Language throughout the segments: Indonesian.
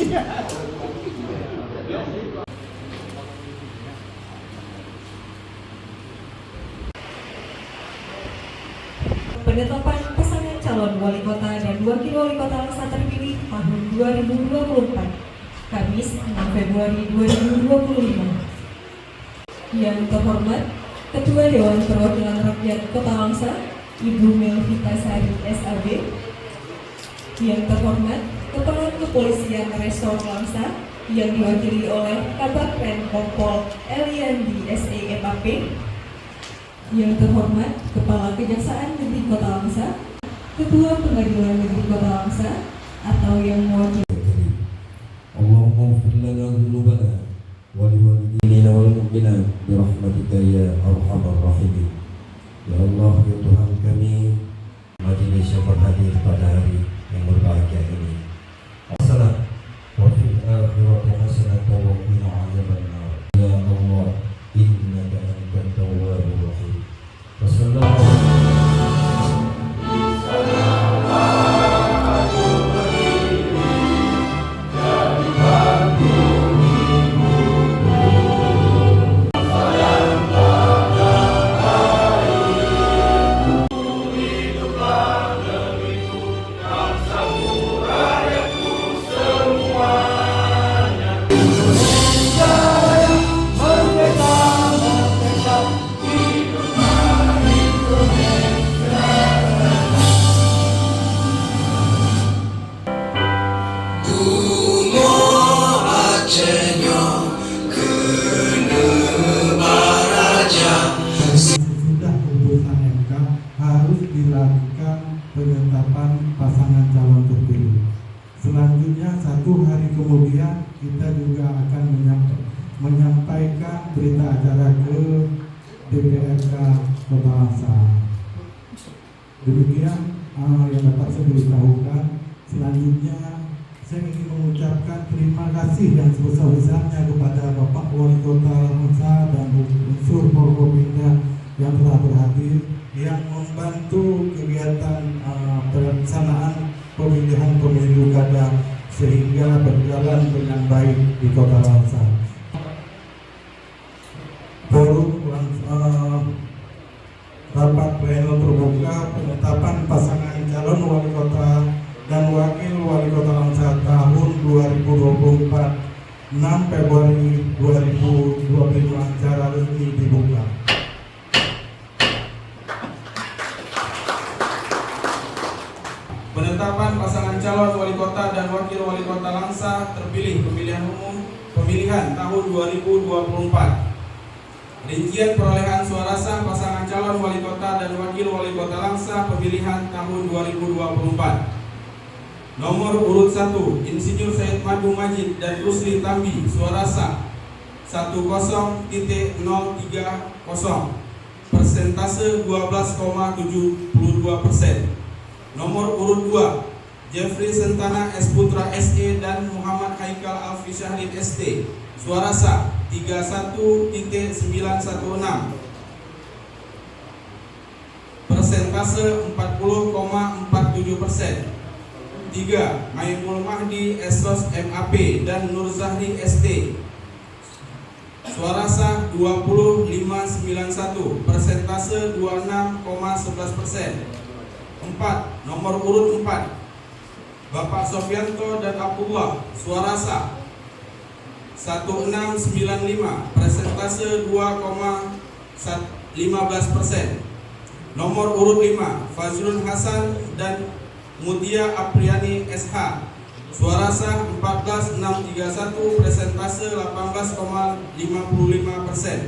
Penetapan pasangan calon wali kota dan wakil wali kota Langsa terpilih tahun 2024, Kamis 6 Februari 2025. Yang terhormat Ketua Dewan Perwakilan Rakyat Kota Langsa, Ibu Melvita Sari SAB. Yang terhormat Kepala Kepolisian Resor Langsa yang diwakili oleh Kabagren Kompol Eliandi SEMAP. Yang terhormat Kepala Kejaksaan Negeri Kota Langsa, Ketua Pengadilan Negeri Kota Langsa, atau yang mewakili. Allahumma ighfir lana dzunubana wa liwalidina wal mu'minat bi rahmatika ya arhamar rahimin. Ya Allah, ya Tuhan kami, majelis yang berhadir pada hari yang berbahagia ini. Assalam wa fil akhirati hasanatan wa qina adzabannar. Ya Allah, innaka antat tawwabur rahim. Wassalamu harus dilakukan penetapan pasangan calon terpilih. Selanjutnya 1 hari kemudian kita juga akan menyampaikan berita acara ke DPRK Kota Langsa. Demikian yang dapat saya beritahukan. Selanjutnya saya ingin mengucapkan terima kasih yang sebesar-besarnya kepada Bapak Wali Kota Langsa dan unsur Forkopimda yang telah berhadir, yang membantu kegiatan pelaksanaan pemilihan pemilu kada sehingga berjalan dengan baik di Kota Langsa. Forum rapat pleno terbuka penetapan pasangan calon wali kota dan wakil wali kota Langsa tahun 2024 6 Februari 2025 secara resmi dibuka. Penetapan pasangan calon wali kota dan wakil wali kota Langsa terpilih pemilihan umum pemilihan tahun 2024. Rincian perolehan suara sah pasangan calon wali kota dan wakil wali kota Langsa pemilihan tahun 2024. Nomor urut 1 Insinyur Said Madu Majid dan Rusli Tambi, suara sah 10,030, persentase 12,72%. Nomor urut 2 Jeffrey Sentana S. Putra SE dan Muhammad Haikal Alfi Syahdin ST, suara sah 31,916, persentase 40,47%. 3 Maimul Mahdi Esos MAP dan Nur Zahri ST, suara sah 25,91, persentase 26,11%. 4 Nomor urut 4 Bapak Sofianto dan Abdullah, suara sah 1695, persentase 2,15%. Nomor urut 5 Fazrul Hasan dan Mutia Apriani SH, suara sah 14,631, persentase 18,55%.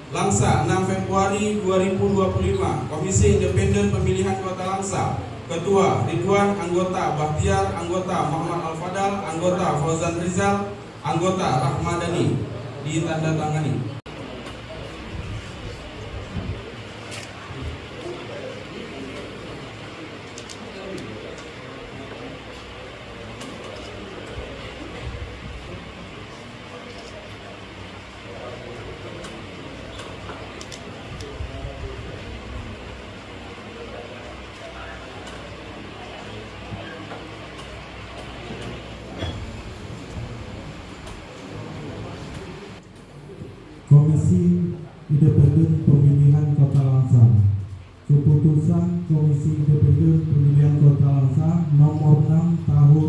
Langsa 6 Februari 2025. Komisi Independen Pemilihan Kota Langsa, Ketua Ridwan, anggota Bahtiar, anggota Muhammad Al-Fadal, anggota Fauzan Rizal, anggota Rahmadani. Ditandatangani. Komisi Independen Pemilihan Kota Langsa. Keputusan Komisi Independen Pemilihan Kota Langsa nomor 6 tahun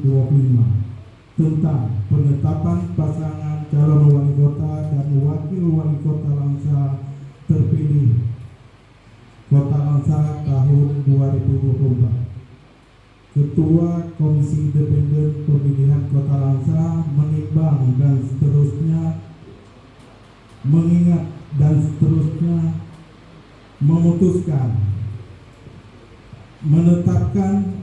2025 tentang penetapan pasangan calon wali kota dan wakil wali kota Langsa terpilih Kota Langsa tahun 2024. Ketua Komisi Independen Pemilihan Kota Langsa menimbang dan seterusnya mengingat dan seterusnya memutuskan menetapkan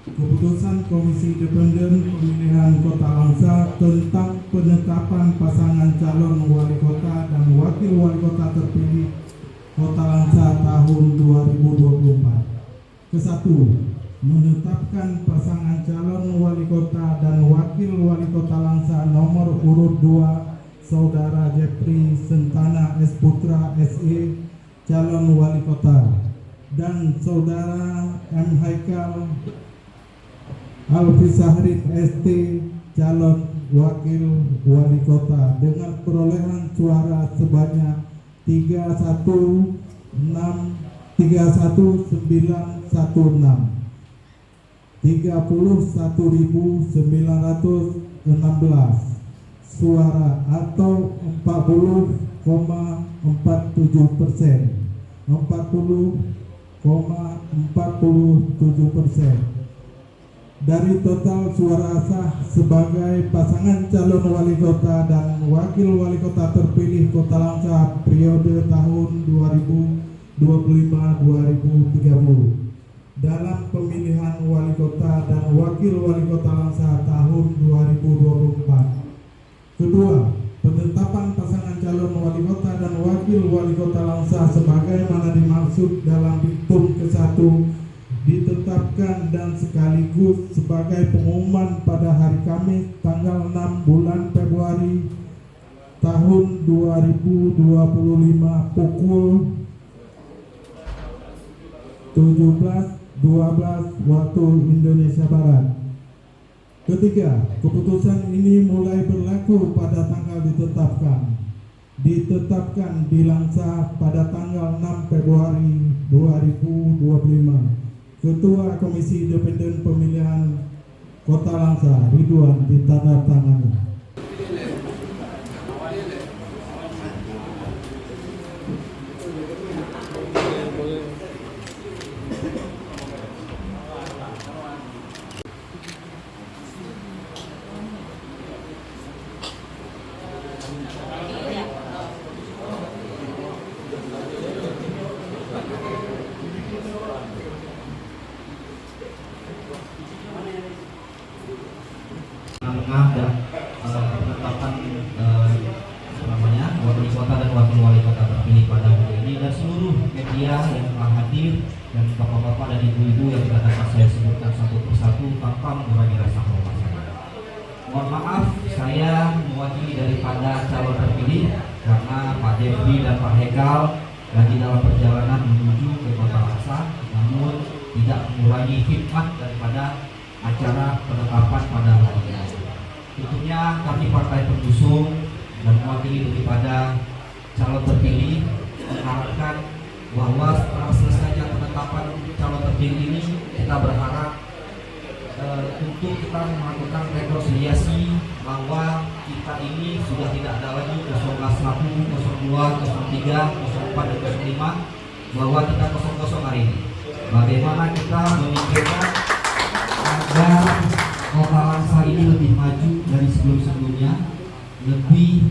keputusan Komisi Independen Pemilihan Kota Langsa tentang penetapan pasangan calon wali kota dan wakil wali kota terpilih Kota Langsa tahun 2024. Kesatu, menetapkan pasangan calon wali kota dan wakil wali kota Langsa nomor urut 2 Saudara Jeffrey Sentana S. Putra SE calon wali kota dan Saudara M. Haikal Alfisahrin ST calon wakil wali kota dengan perolehan suara sebanyak 31.916 31.916 suara atau 40,47%. Dari total suara sah sebagai pasangan calon wali kota dan wakil wali kota terpilih Kota Langsa periode tahun 2025-2030 dalam pemilihan wali kota dan wakil wali kota Langsa tahun 2024. Kedua, penetapan pasangan calon wali kota dan wakil wali kota Langsa sebagaimana dimaksud dalam diktum ke-1 ditetapkan dan sekaligus sebagai pengumuman pada hari Kamis tanggal 6 bulan Februari tahun 2025 pukul 17.12 waktu Indonesia Barat. Ketiga, keputusan ini mulai berlaku pada tanggal ditetapkan di Langsa pada tanggal 6 Februari 2025. Ketua Komisi Independen Pemilihan Kota Langsa Ridwan ditandatangani. Dan penetapan wali kota dan wakil wali kota terpilih pada hari ini dan seluruh media yang telah hadir dan bapak-bapak dan ibu-ibu yang tidak dapat saya sebutkan satu persatu tanpa mengurangi rasa hormat saya. Mohon maaf saya mewakili daripada calon terpilih karena Pak Jeffrey dan Pak Haikal lagi dalam perjalanan menuju ke Kota Langsa, namun tidak mengurangi hikmat daripada acara penetapan pada hari ini. Tentunya kami partai pengusung dan mewakili daripada calon terpilih mengharapkan bahwa setelah selesainya penetapan calon terpilih ini kita berharap untuk kita melakukan rekonsiliasi bahwa kita ini sudah tidak ada lagi 01, 02, 03, 04, dan 05 bahwa kita kosong hari ini. Bagaimana kita memikirkan agar Kota Langsa ini lebih maju dari sebelum-sebelumnya, lebih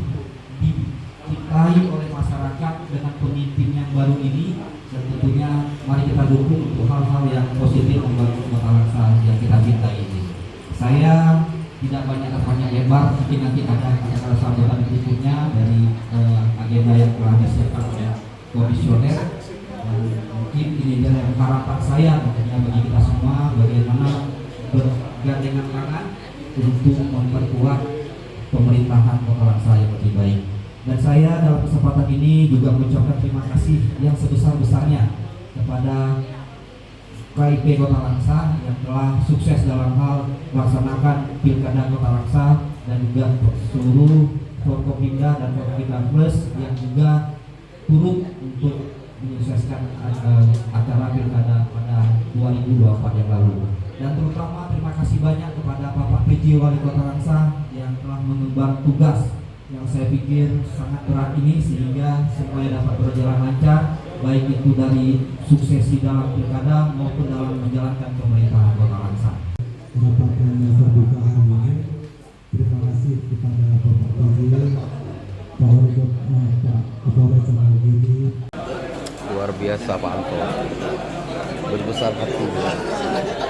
dicintai oleh masyarakat dengan pemimpin yang baru ini, dan tentunya mari kita dukung untuk hal-hal yang positif membangun Kota Langsa yang kita cintai ini. Saya tidak banyak lebar, mungkin nanti ada acara sambutan berikutnya dari agenda yang telah disiapkan oleh komisioner. Mungkin ini adalah harapan saya tentunya bagi kita semua bagaimana bergandengan tangan untuk memperkuat pemerintahan Kota Langsa yang lebih baik. Dan saya dalam kesempatan ini juga mengucapkan terima kasih yang sebesar-besarnya kepada KIP Kota Langsa yang telah sukses dalam hal melaksanakan Pilkada Kota Langsa dan juga seluruh Forkopimda dan Forkopimda Plus yang juga turut untuk menyukseskan acara pilkada pada 2024 yang lalu. Dan terutama terima kasih banyak kepada Bapak PJ Wali Kota Langsa yang telah mengemban tugas yang saya pikir sangat berat ini sehingga semuanya dapat berjalan lancar, baik itu dari suksesi dalam pilkada maupun dalam menjalankan pemerintahan Kota Langsa. Mendapatkan terbuka hari ini. Terima kasih kepada Bapak PJ, Pak Kapolres Samarinda. Luar biasa Pak Anto, berbesar hati.